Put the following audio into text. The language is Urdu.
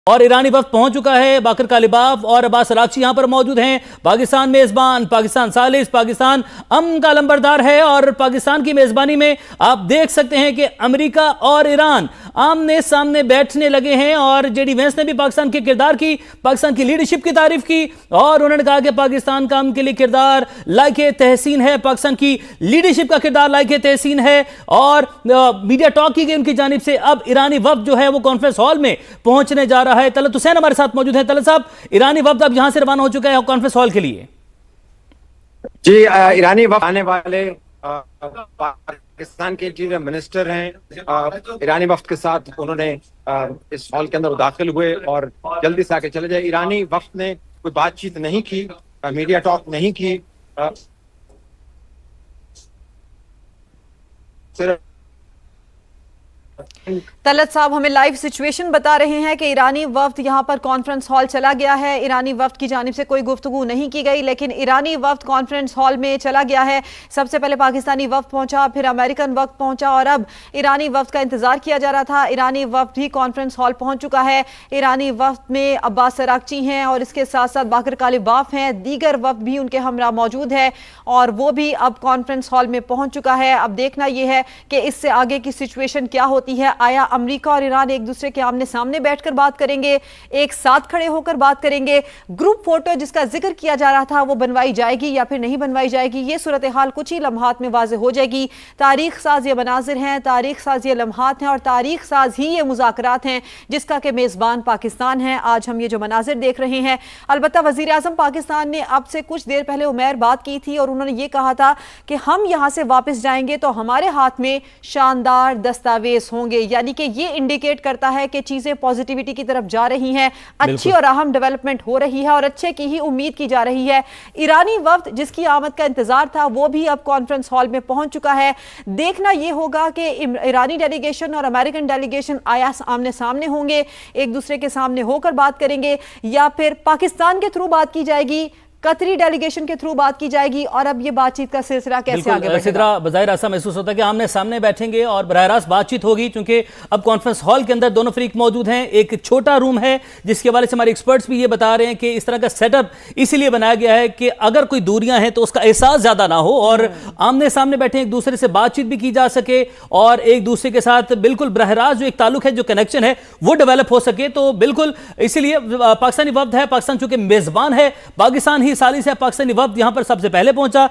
اور ایرانی وفد پہنچ چکا ہے۔ باقر کالباف اور عباس اراغچی یہاں پر موجود ہیں۔ پاکستان میزبان، پاکستان ثالث، پاکستان امن کا لمبردار ہے، اور پاکستان کی میزبانی میں آپ دیکھ سکتے ہیں کہ امریکہ اور ایران آمنے سامنے بیٹھنے لگے ہیں، اور جے ڈی وینس نے بھی پاکستان کے کردار کی، پاکستان کی لیڈرشپ کی تعریف کی، اور انہوں نے کہا کہ پاکستان کا امن کے لیے کردار لائق تحسین ہے، پاکستان کی لیڈرشپ کا کردار لائق تحسین ہے۔ اور میڈیا ٹاک کی گئی ان کی جانب سے۔ اب ایرانی وفد جو ہے وہ کانفرنس ہال میں پہنچنے جا رہا ہے۔ طلعت حسین ہمارے ساتھ موجود ہیں۔ طلعت صاحب، ایرانی وفد اب یہاں سے روانہ ہو چکا ہے کانفرنس ہال کے لیے۔ جی، ایرانی وفد آنے والے پاکستان کے چیف منسٹر ہیں۔ ایرانی وفد کے ساتھ انہوں نے اس ہال کے اندر داخل ہوئے اور جلدی سے آ کے چلے جائے۔ ایرانی وفد نے کوئی بات چیت نہیں کی، میڈیا ٹاک نہیں کی، صرف طلعت صاحب ہمیں لائیو سچویشن بتا رہے ہیں کہ ایرانی وفد یہاں پر کانفرنس ہال چلا گیا ہے۔ ایرانی وفد کی جانب سے کوئی گفتگو نہیں کی گئی، لیکن ایرانی وفد کانفرنس ہال میں چلا گیا ہے۔ سب سے پہلے پاکستانی وفد پہنچا، پھر امریکن وفد پہنچا، اور اب ایرانی وفد کا انتظار کیا جا رہا تھا۔ ایرانی وفد بھی کانفرنس ہال پہنچ چکا ہے۔ ایرانی وفد میں عباس اراغچی ہیں، اور اس کے ساتھ ساتھ باقر کالباف ہیں، دیگر وفد بھی ان کے ہمراہ موجود ہے، اور وہ بھی اب کانفرنس ہال میں پہنچ چکا ہے۔ اب دیکھنا یہ ہے کہ اس سے آگے کی سچویشن کیا ہوتی ہے۔ آیا امریکہ اور ایران ایک دوسرے کے آمنے سامنے بیٹھ کر بات کریں گے، ایک ساتھ کھڑے ہو کر بات کریں گے؟ گروپ فوٹو جس کا ذکر کیا جا رہا تھا وہ بنوائی جائے گی یا پھر نہیں بنوائی جائے گی؟ یہ صورتحال کچھ ہی لمحات میں واضح ہو جائے گی۔ تاریخ ساز یہ مناظر ہیں، تاریخ ساز یہ لمحات ہیں، اور تاریخ ساز ہی یہ مذاکرات ہیں جس کا کہ میزبان پاکستان ہے۔ آج ہم یہ جو مناظر دیکھ رہے ہیں، البتہ وزیر اعظم پاکستان نے اب سے کچھ دیر پہلے عمیر بات کی تھی، اور انہوں نے یہ کہا تھا کہ ہم یہاں سے واپس جائیں گے تو ہمارے ہاتھ میں شاندار دستاویز ہوں گے، یعنی کہ یہ انڈیکیٹ کرتا ہے کہ چیزیں پوزیٹیوٹی کی طرف جا رہی ہیں، اچھی اور اہم ڈیولپمنٹ ہو رہی ہے، اور اچھے کی ہی امید کی جا رہی ہے۔ ایرانی وفد جس کی آمد کا انتظار تھا وہ بھی اب کانفرنس ہال میں پہنچ چکا ہے۔ دیکھنا یہ ہوگا کہ ایرانی ڈیلیگیشن اور امریکن ڈیلیگیشن آیا آمنے سامنے ہوں گے، ایک دوسرے کے سامنے ہو کر بات کریں گے، یا پھر پاکستان کے تھرو بات کی جائے گی، قطری ڈیلیگیشن کے تھرو بات کی جائے گی، اور اب یہ بات چیت کا سلسلہ کیسے آگے بڑھے گا؟ بظاہر ایسا محسوس ہوتا ہے کہ آمنے سامنے بیٹھیں گے اور براہ راست بات چیت ہوگی، چونکہ اب کانفرنس ہال کے اندر دونوں فریق موجود ہیں۔ ایک چھوٹا روم ہے جس کے حوالے سے ہمارے ایکسپرٹس بھی یہ بتا رہے ہیں کہ اس طرح کا سیٹ اپ اسی لیے بنایا گیا ہے کہ اگر کوئی دوریاں ہیں تو اس کا احساس زیادہ نہ ہو، اور آمنے سامنے بیٹھے ایک دوسرے سے بات چیت بھی کی جا سکے، اور ایک دوسرے کے ساتھ بالکل براہ راست جو ایک تعلق ہے، جو کنیکشن ہے، وہ ڈیولپ ہو سکے۔ تو بالکل اسی لیے پاکستانی وفد ہے، پاکستان چونکہ میزبان ہے، پاکستان ہی ثالث ہے، پاکستانی وفد یہاں پر سب سے پہلے پہنچا۔